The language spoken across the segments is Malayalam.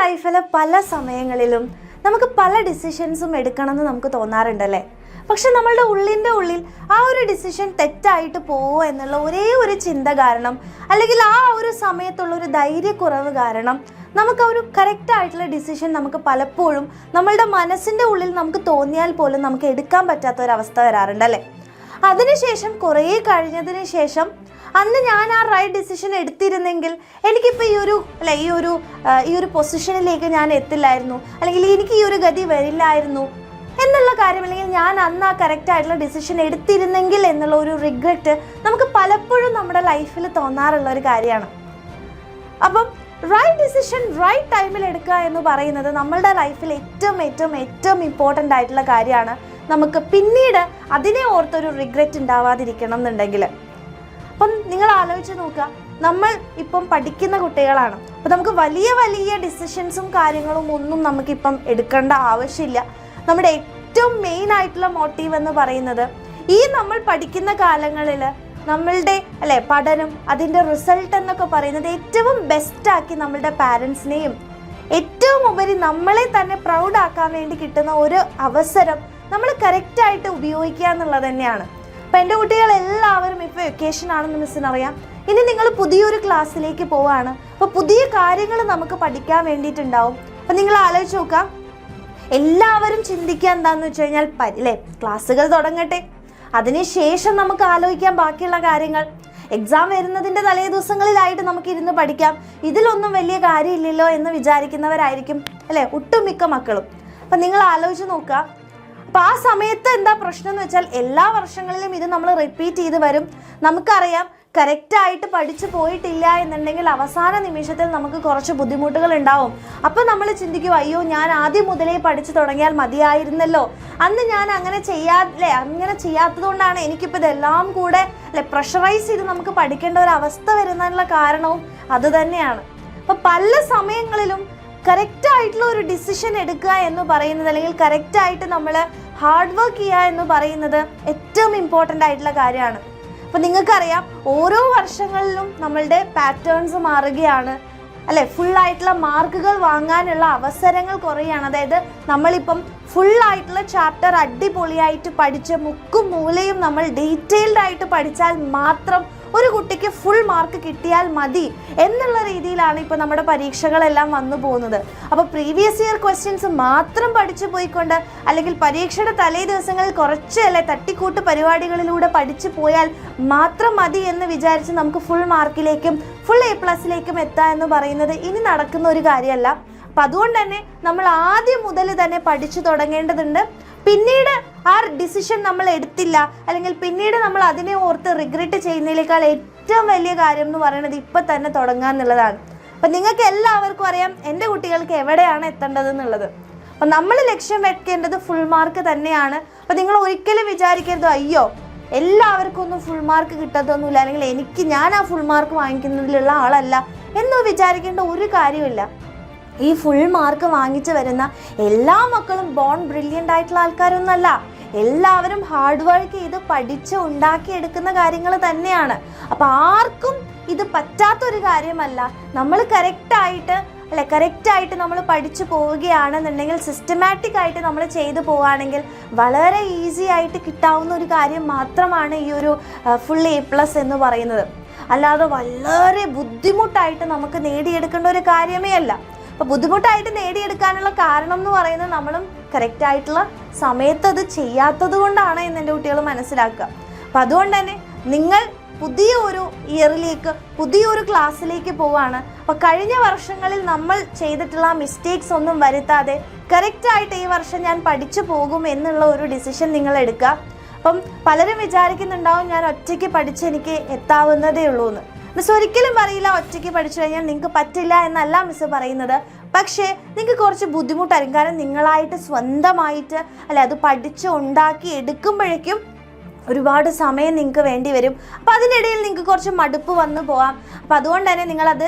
ലൈഫിൽ പല സമയങ്ങളിലും നമുക്ക് പല ഡിസിഷൻസും എടുക്കണമെന്ന് നമുക്ക് തോന്നാറുണ്ടല്ലേ. പക്ഷെ നമ്മളുടെ ഉള്ളിൽ ആ ഒരു ഡിസിഷൻ തെറ്റായിട്ട് പോവോ എന്നുള്ള ഒരേ ഒരു ചിന്ത കാരണം, അല്ലെങ്കിൽ ആ ഒരു സമയത്തുള്ള ഒരു ധൈര്യക്കുറവ് കാരണം നമുക്ക് ആ ഒരു കറക്റ്റ് ആയിട്ടുള്ള ഡിസിഷൻ നമുക്ക് പലപ്പോഴും നമ്മളുടെ മനസ്സിൻ്റെ ഉള്ളിൽ നമുക്ക് തോന്നിയാൽ പോലും നമുക്ക് എടുക്കാൻ പറ്റാത്ത ഒരവസ്ഥ വരാറുണ്ടല്ലേ. അതിനുശേഷം കുറേ കഴിഞ്ഞതിന് ശേഷം അന്ന് ഞാൻ ആ റൈറ്റ് ഡിസിഷൻ എടുത്തിരുന്നെങ്കിൽ എനിക്കിപ്പോൾ ഈ ഒരു പൊസിഷനിലേക്ക് ഞാൻ എത്തില്ലായിരുന്നു, അല്ലെങ്കിൽ എനിക്ക് ഈ ഒരു ഗതി വരില്ലായിരുന്നു എന്നുള്ള കാര്യം, അല്ലെങ്കിൽ ഞാൻ അന്ന് ആ കറക്റ്റ് ആയിട്ടുള്ള ഡിസിഷൻ എടുത്തിരുന്നെങ്കിൽ എന്നുള്ള ഒരു റിഗ്രറ്റ് നമുക്ക് പലപ്പോഴും നമ്മുടെ ലൈഫിൽ തോന്നാറുള്ള ഒരു കാര്യമാണ്. അപ്പം റൈറ്റ് ഡിസിഷൻ റൈറ്റ് ടൈമിൽ എടുക്കുക എന്ന് പറയുന്നത് നമ്മളുടെ ലൈഫിൽ ഏറ്റവും ഇമ്പോർട്ടൻ്റ് ആയിട്ടുള്ള കാര്യമാണ്. നമുക്ക് പിന്നീട് അതിനെ ഓർത്തൊരു റിഗ്രറ്റ് ഉണ്ടാവാതിരിക്കണം എന്നുണ്ടെങ്കിൽ. അപ്പം നിങ്ങൾ ആലോചിച്ച് നോക്കുക, നമ്മൾ ഇപ്പം പഠിക്കുന്ന കുട്ടികളാണ്. അപ്പം നമുക്ക് വലിയ ഡിസിഷൻസും കാര്യങ്ങളും ഒന്നും നമുക്കിപ്പം എടുക്കേണ്ട ആവശ്യമില്ല. നമ്മുടെ ഏറ്റവും മെയിൻ ആയിട്ടുള്ള മോട്ടീവ് എന്ന് പറയുന്നത് ഈ നമ്മൾ പഠിക്കുന്ന കാലങ്ങളിൽ നമ്മളുടെ പഠനം, അതിൻ്റെ റിസൾട്ട് എന്നൊക്കെ പറയുന്നത് ഏറ്റവും ബെസ്റ്റാക്കി നമ്മളുടെ പാരൻസിനെയും ഏറ്റവും ഉപരി നമ്മളെ തന്നെ പ്രൗഡാക്കാൻ വേണ്ടി കിട്ടുന്ന ഒരു അവസരം നമ്മൾ കറക്റ്റായിട്ട് ഉപയോഗിക്കുക എന്നുള്ളത് തന്നെയാണ്. അപ്പം എൻ്റെ കുട്ടികളെല്ലാവരും ഇപ്പോൾ വെക്കേഷൻ ആണെന്ന് മിസ്സിനറിയാം. ഇനി നിങ്ങൾ പുതിയൊരു ക്ലാസ്സിലേക്ക് പോവുകയാണ്. അപ്പോൾ പുതിയ കാര്യങ്ങൾ നമുക്ക് പഠിക്കാൻ വേണ്ടിയിട്ടുണ്ടാവും. അപ്പം നിങ്ങൾ ആലോചിച്ച് നോക്കാം, എല്ലാവരും ചിന്തിക്കുക എന്താണെന്ന് വെച്ച് കഴിഞ്ഞാൽ ക്ലാസ്സുകൾ തുടങ്ങട്ടെ, അതിനുശേഷം നമുക്ക് ആലോചിക്കാം ബാക്കിയുള്ള കാര്യങ്ങൾ. എക്സാം വരുന്നതിൻ്റെ തലേ ദിവസങ്ങളിലായിട്ട് നമുക്ക് ഇരുന്ന് പഠിക്കാം, ഇതിലൊന്നും വലിയ കാര്യമില്ലല്ലോ എന്ന് വിചാരിക്കുന്നവരായിരിക്കും ഒട്ടുമിക്ക മക്കളും. അപ്പം നിങ്ങൾ ആലോചിച്ച് നോക്കുക. അപ്പോൾ ആ സമയത്ത് എന്താ പ്രശ്നം എന്ന് വെച്ചാൽ എല്ലാ വർഷങ്ങളിലും ഇത് നമ്മൾ റിപ്പീറ്റ് ചെയ്ത് വരും. നമുക്കറിയാം കറക്റ്റായിട്ട് പഠിച്ചു പോയിട്ടില്ല എന്നുണ്ടെങ്കിൽ അവസാന നിമിഷത്തിൽ നമുക്ക് കുറച്ച് ബുദ്ധിമുട്ടുകൾ ഉണ്ടാവും. അപ്പോൾ നമ്മൾ ചിന്തിക്കും, അയ്യോ ഞാൻ ആദ്യം മുതലേ പഠിച്ചു തുടങ്ങിയാൽ മതിയായിരുന്നല്ലോ, അന്ന് ഞാൻ അങ്ങനെ ചെയ്യാത്തത് കൊണ്ടാണ് എനിക്കിപ്പോൾ ഇതെല്ലാം കൂടെ പ്രഷറൈസ് ചെയ്ത് നമുക്ക് പഠിക്കേണ്ട ഒരു അവസ്ഥ വരുന്നതിനുള്ള കാരണവും അതുതന്നെയാണ്. അപ്പോൾ പല സമയങ്ങളിലും കറക്റ്റായിട്ടുള്ള ഒരു ഡിസിഷൻ എടുക്കുക എന്ന് പറയുന്നത്, അല്ലെങ്കിൽ കറക്റ്റായിട്ട് നമ്മൾ ഹാർഡ് വർക്ക് ചെയ്യുക എന്ന് പറയുന്നത് ഏറ്റവും ഇമ്പോർട്ടൻ്റ് ആയിട്ടുള്ള കാര്യമാണ്. അപ്പോൾ നിങ്ങൾക്കറിയാം ഓരോ വർഷങ്ങളിലും നമ്മളുടെ പാറ്റേൺസ് മാറുകയാണ് ഫുള്ളായിട്ടുള്ള മാർക്കുകൾ വാങ്ങാനുള്ള അവസരങ്ങൾ കുറയാണ്. അതായത് നമ്മളിപ്പം ഫുള്ളായിട്ടുള്ള ചാപ്റ്റർ അടിപൊളിയായിട്ട് പഠിച്ച് മുക്കും മൂലയും നമ്മൾ ഡീറ്റെയിൽഡ് ആയിട്ട് പഠിച്ചാൽ മാത്രം ഒരു കുട്ടിക്ക് ഫുൾ മാർക്ക് കിട്ടിയാൽ മതി എന്നുള്ള രീതിയിലാണ് ഇപ്പോൾ നമ്മുടെ പരീക്ഷകളെല്ലാം വന്നു പോകുന്നത്. അപ്പോൾ പ്രീവിയസ് ഇയർ ക്വസ്റ്റ്യൻസ് മാത്രം പഠിച്ചു പോയിക്കൊണ്ട്, അല്ലെങ്കിൽ പരീക്ഷയുടെ തലേ ദിവസങ്ങളിൽ കുറച്ച് തട്ടിക്കൂട്ട് പരിപാടികളിലൂടെ പഠിച്ചു പോയാൽ മാത്രം മതി എന്ന് വിചാരിച്ച് നമുക്ക് ഫുൾ മാർക്കിലേക്കും ഫുൾ A+ലേക്കും എത്താൻ എന്ന് പറയുന്നത് ഇനി നടക്കുന്ന ഒരു കാര്യമല്ല. അപ്പം അതുകൊണ്ട് തന്നെ നമ്മൾ ആദ്യം മുതൽ തന്നെ പഠിച്ചു തുടങ്ങേണ്ടതുണ്ട്. പിന്നീട് ആ ഡിസിഷൻ നമ്മൾ എടുത്തില്ല, അല്ലെങ്കിൽ പിന്നീട് നമ്മൾ അതിനെ ഓർത്ത് റിഗ്രറ്റ് ചെയ്യുന്നതിനേക്കാൾ ഏറ്റവും വലിയ കാര്യം എന്ന് പറയുന്നത് ഇപ്പം തന്നെ തുടങ്ങുക എന്നുള്ളതാണ്. അപ്പം നിങ്ങൾക്ക് എല്ലാവർക്കും അറിയാം എൻ്റെ കുട്ടികൾക്ക് എവിടെയാണ് എത്തേണ്ടതെന്നുള്ളത്. അപ്പം നമ്മൾ ലക്ഷ്യം വെക്കേണ്ടത് ഫുൾ മാർക്ക് തന്നെയാണ്. അപ്പം നിങ്ങൾ ഒരിക്കലും വിചാരിക്കരുത്, അയ്യോ എല്ലാവർക്കും ഒന്നും ഫുൾ മാർക്ക് കിട്ടത്തൊന്നുമില്ല, അല്ലെങ്കിൽ ഞാൻ ആ ഫുൾ മാർക്ക് വാങ്ങിക്കുന്നതിലുള്ള ആളല്ല എന്ന് വിചാരിക്കേണ്ട ഒരു കാര്യമില്ല. ഈ ഫുൾ മാർക്ക് വാങ്ങിച്ചു വരുന്ന എല്ലാ മക്കളും ബോൺ ബ്രില്യൻ്റ് ആയിട്ടുള്ള ആൾക്കാരൊന്നുമല്ല. എല്ലാവരും ഹാർഡ് വർക്ക് ചെയ്ത് പഠിച്ച് ഉണ്ടാക്കിയെടുക്കുന്ന കാര്യങ്ങൾ തന്നെയാണ്. അപ്പം ആർക്കും ഇത് പറ്റാത്തൊരു കാര്യമല്ല. നമ്മൾ കറക്റ്റായിട്ട് നമ്മൾ പഠിച്ചു പോവുകയാണെന്നുണ്ടെങ്കിൽ, സിസ്റ്റമാറ്റിക് ആയിട്ട് നമ്മൾ ചെയ്തു പോവുകയാണെങ്കിൽ വളരെ ഈസി ആയിട്ട് കിട്ടാവുന്ന ഒരു കാര്യം മാത്രമാണ് ഈ ഒരു ഫുൾ A+ എന്ന് പറയുന്നത്. അല്ലാതെ വളരെ ബുദ്ധിമുട്ടായിട്ട് നമുക്ക് നേടിയെടുക്കേണ്ട ഒരു കാര്യമേ അല്ല. അപ്പോൾ ബുദ്ധിമുട്ടായിട്ട് നേടിയെടുക്കാനുള്ള കാരണം എന്ന് പറയുന്നത് നമ്മളും കറക്റ്റായിട്ടുള്ള സമയത്ത് അത് ചെയ്യാത്തത് കൊണ്ടാണ് എന്ന് എൻ്റെ കുട്ടികൾ മനസ്സിലാക്കുക. അപ്പോൾ അതുകൊണ്ട് തന്നെ നിങ്ങൾ പുതിയ ഒരു ഇയറിലേക്ക്, പുതിയൊരു ക്ലാസ്സിലേക്ക് പോവുകയാണ്. അപ്പോൾ കഴിഞ്ഞ വർഷങ്ങളിൽ നമ്മൾ ചെയ്തിട്ടുള്ള മിസ്റ്റേക്സ് ഒന്നും വരുത്താതെ കറക്റ്റായിട്ട് ഈ വർഷം ഞാൻ പഠിച്ചു പോകും എന്നുള്ള ഒരു ഡിസിഷൻ നിങ്ങൾ എടുക്കുക. അപ്പം പലരും വിചാരിക്കുന്നുണ്ടാവും ഞാൻ ഒറ്റയ്ക്ക് പഠിച്ച് എനിക്ക് എത്താവുന്നതേ ഉള്ളൂ എന്ന്. മിസ് ഒരിക്കലും പറയില്ല ഒറ്റയ്ക്ക് പഠിച്ചു കഴിഞ്ഞാൽ നിങ്ങൾക്ക് പറ്റില്ല എന്നല്ല മിസ് പറയുന്നത്. പക്ഷേ നിങ്ങൾക്ക് കുറച്ച് ബുദ്ധിമുട്ടായിരിക്കും. കാരണം നിങ്ങളായിട്ട് സ്വന്തമായിട്ട് അത് പഠിച്ച് ഉണ്ടാക്കി എടുക്കുമ്പോഴേക്കും ഒരുപാട് സമയം നിങ്ങൾക്ക് വേണ്ടി വരും. അപ്പോൾ അതിനിടയിൽ നിങ്ങൾക്ക് കുറച്ച് മടുപ്പ് വന്നു പോവാം. അപ്പോൾ അതുകൊണ്ട് തന്നെ നിങ്ങളത്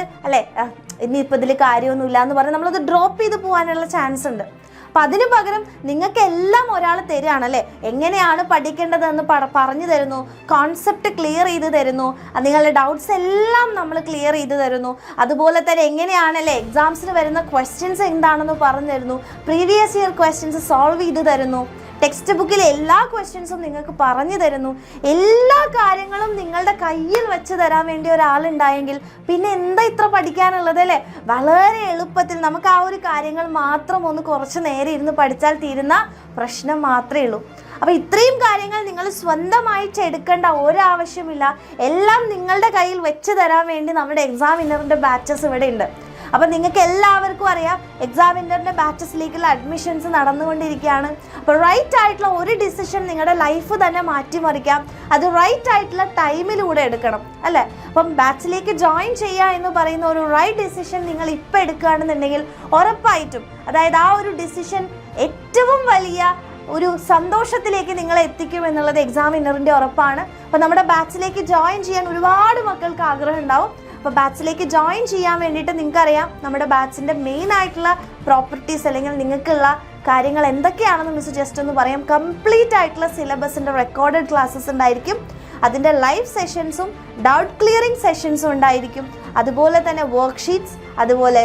ഇനിയിപ്പോൾ ഇതിൽ കാര്യമൊന്നുമില്ല എന്ന് പറഞ്ഞ് നമ്മളത് ഡ്രോപ്പ് ചെയ്ത് പോകാനുള്ള ചാൻസ് ഉണ്ട്. അപ്പം അതിന് പകരം നിങ്ങൾക്ക് എല്ലാം ഒരാൾ തരികയാണല്ലേ, എങ്ങനെയാണ് പഠിക്കേണ്ടതെന്ന് പറഞ്ഞു തരുന്നു, കോൺസെപ്റ്റ് ക്ലിയർ ചെയ്ത് തരുന്നു, നിങ്ങളുടെ ഡൗട്ട്സ് എല്ലാം നമ്മൾ ക്ലിയർ ചെയ്ത് തരുന്നു. അതുപോലെ തന്നെ എങ്ങനെയാണല്ലേ എക്സാംസിന് വരുന്ന ക്വസ്റ്റ്യൻസ് എന്താണെന്ന് പറഞ്ഞു തരുന്നു, പ്രീവിയസ് ഇയർ ക്വസ്റ്റ്യൻസ് സോൾവ് ചെയ്ത് തരുന്നു, ടെക്സ്റ്റ് ബുക്കിലെ എല്ലാ ക്വസ്റ്റ്യൻസും നിങ്ങൾക്ക് പറഞ്ഞു തരുന്നു. എല്ലാ കാര്യങ്ങളും നിങ്ങളുടെ കയ്യിൽ വെച്ച് തരാൻ വേണ്ടി ഒരാളുണ്ടായെങ്കിൽ പിന്നെ എന്താ ഇത്ര പഠിക്കാനുള്ളത് അല്ലേ? വളരെ എളുപ്പത്തിൽ നമുക്ക് ആ ഒരു കാര്യങ്ങൾ മാത്രം ഒന്ന് കുറച്ച് നേരം ഇരുന്ന് പഠിച്ചാൽ തീരുന്ന പ്രശ്നം മാത്രമേ ഉള്ളൂ. അപ്പോൾ ഇത്രയും കാര്യങ്ങൾ നിങ്ങൾ സ്വന്തമായിട്ട് എടുക്കേണ്ട ഒരാവശ്യമില്ല. എല്ലാം നിങ്ങളുടെ കയ്യിൽ വെച്ച് തരാൻ വേണ്ടി നമ്മുടെ എക്സാമിനറിൻ്റെ ബാച്ചസ് ഇവിടെ ഉണ്ട്. അപ്പം നിങ്ങൾക്ക് എല്ലാവർക്കും അറിയാം എക്സാമിനറിൻ്റെ ബാച്ചസിലേക്കുള്ള അഡ്മിഷൻസ് നടന്നുകൊണ്ടിരിക്കുകയാണ്. അപ്പോൾ റൈറ്റ് ആയിട്ടുള്ള ഒരു ഡിസിഷൻ നിങ്ങളുടെ ലൈഫ് തന്നെ മാറ്റിമറിക്കാം. അത് റൈറ്റ് ആയിട്ടുള്ള ടൈമിലൂടെ എടുക്കണം അല്ലേ? അപ്പം ബാച്ചിലേക്ക് ജോയിൻ ചെയ്യുക എന്ന് പറയുന്ന ഒരു റൈറ്റ് ഡിസിഷൻ നിങ്ങൾ ഇപ്പം എടുക്കുകയാണെന്നുണ്ടെങ്കിൽ ഉറപ്പായിട്ടും, അതായത് ആ ഒരു ഡിസിഷൻ ഏറ്റവും വലിയ ഒരു സന്തോഷത്തിലേക്ക് നിങ്ങളെ എത്തിക്കും എന്നുള്ളത് എക്സാമിനറിൻ്റെ ഉറപ്പാണ്. അപ്പോൾ നമ്മുടെ ബാച്ചിലേക്ക് ജോയിൻ ചെയ്യാൻ ഒരുപാട് മക്കൾക്ക് ആഗ്രഹം ഉണ്ടാവും. അപ്പോൾ ബാച്ചിലേക്ക് ജോയിൻ ചെയ്യാൻ വേണ്ടിയിട്ട് നിങ്ങൾക്കറിയാം നമ്മുടെ ബാച്ചിൻ്റെ മെയിൻ ആയിട്ടുള്ള പ്രോപ്പർട്ടീസ് അല്ലെങ്കിൽ നിങ്ങൾക്കുള്ള കാര്യങ്ങൾ എന്തൊക്കെയാണെന്ന് മിസ് ജസ്റ്റ് ഒന്ന് പറയാം. കംപ്ലീറ്റ് ആയിട്ടുള്ള സിലബസിൻ്റെ റെക്കോർഡഡ് ക്ലാസ്സസ് ഉണ്ടായിരിക്കും. അതിൻ്റെ ലൈവ് സെഷൻസും ഡൗട്ട് ക്ലിയറിംഗ് സെഷൻസും ഉണ്ടായിരിക്കും. അതുപോലെ തന്നെ വർക്ക്ഷീറ്റ്സ്, അതുപോലെ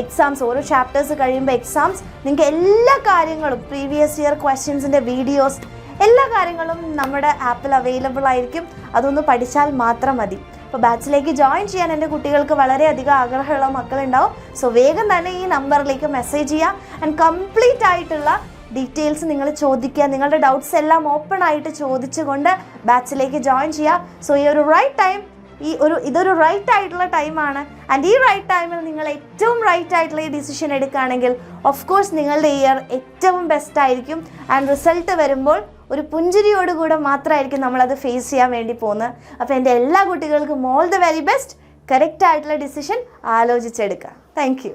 എക്സാംസ്, ഓരോ ചാപ്റ്റേഴ്സ് കഴിയുമ്പോൾ എക്സാംസ്, നിങ്ങൾക്ക് എല്ലാ കാര്യങ്ങളും പ്രീവിയസ് ഇയർ ക്വസ്റ്റ്യൻസിൻ്റെ വീഡിയോസ്, എല്ലാ കാര്യങ്ങളും നമ്മുടെ ആപ്പിൽ അവൈലബിൾ ആയിരിക്കും. അതൊന്ന് പഠിച്ചാൽ മാത്രം മതി. അപ്പോൾ ബാച്ചിലേക്ക് ജോയിൻ ചെയ്യാൻ എൻ്റെ കുട്ടികൾക്ക് വളരെയധികം ആഗ്രഹമുള്ള മക്കളുണ്ടാവും. സോ വേഗം തന്നെ ഈ നമ്പറിലേക്ക് മെസ്സേജ് ചെയ്യുക ആൻഡ് കംപ്ലീറ്റ് ആയിട്ടുള്ള ഡീറ്റെയിൽസ് നിങ്ങൾ ചോദിക്കുക. നിങ്ങളുടെ ഡൗട്ട്സ് എല്ലാം ഓപ്പൺ ആയിട്ട് ചോദിച്ചുകൊണ്ട് ബാച്ചിലേക്ക് ജോയിൻ ചെയ്യുക. സോ ഈ ഒരു റൈറ്റ് ടൈം, ഇതൊരു റൈറ്റ് ആയിട്ടുള്ള ടൈമാണ്. ആൻഡ് ഈ റൈറ്റ് ടൈമിൽ നിങ്ങൾ ഏറ്റവും റൈറ്റ് ആയിട്ടുള്ള ഈ ഡിസിഷൻ എടുക്കുകയാണെങ്കിൽ ഓഫ് കോഴ്സ് നിങ്ങളുടെ ഇയർ ഏറ്റവും ബെസ്റ്റ് ആയിരിക്കും. ആൻഡ് റിസൾട്ട് വരുമ്പോൾ ഒരു പുഞ്ചിരിയോടുകൂടെ മാത്രമായിരിക്കും നമ്മളത് ഫേസ് ചെയ്യാൻ വേണ്ടി പോകുന്നത്. അപ്പോൾ എൻ്റെ എല്ലാ കുട്ടികൾക്കും all the very best. Correct ആയിട്ടുള്ള ഡിസിഷൻ ആലോചിച്ചെടുക്കുക. Thank U.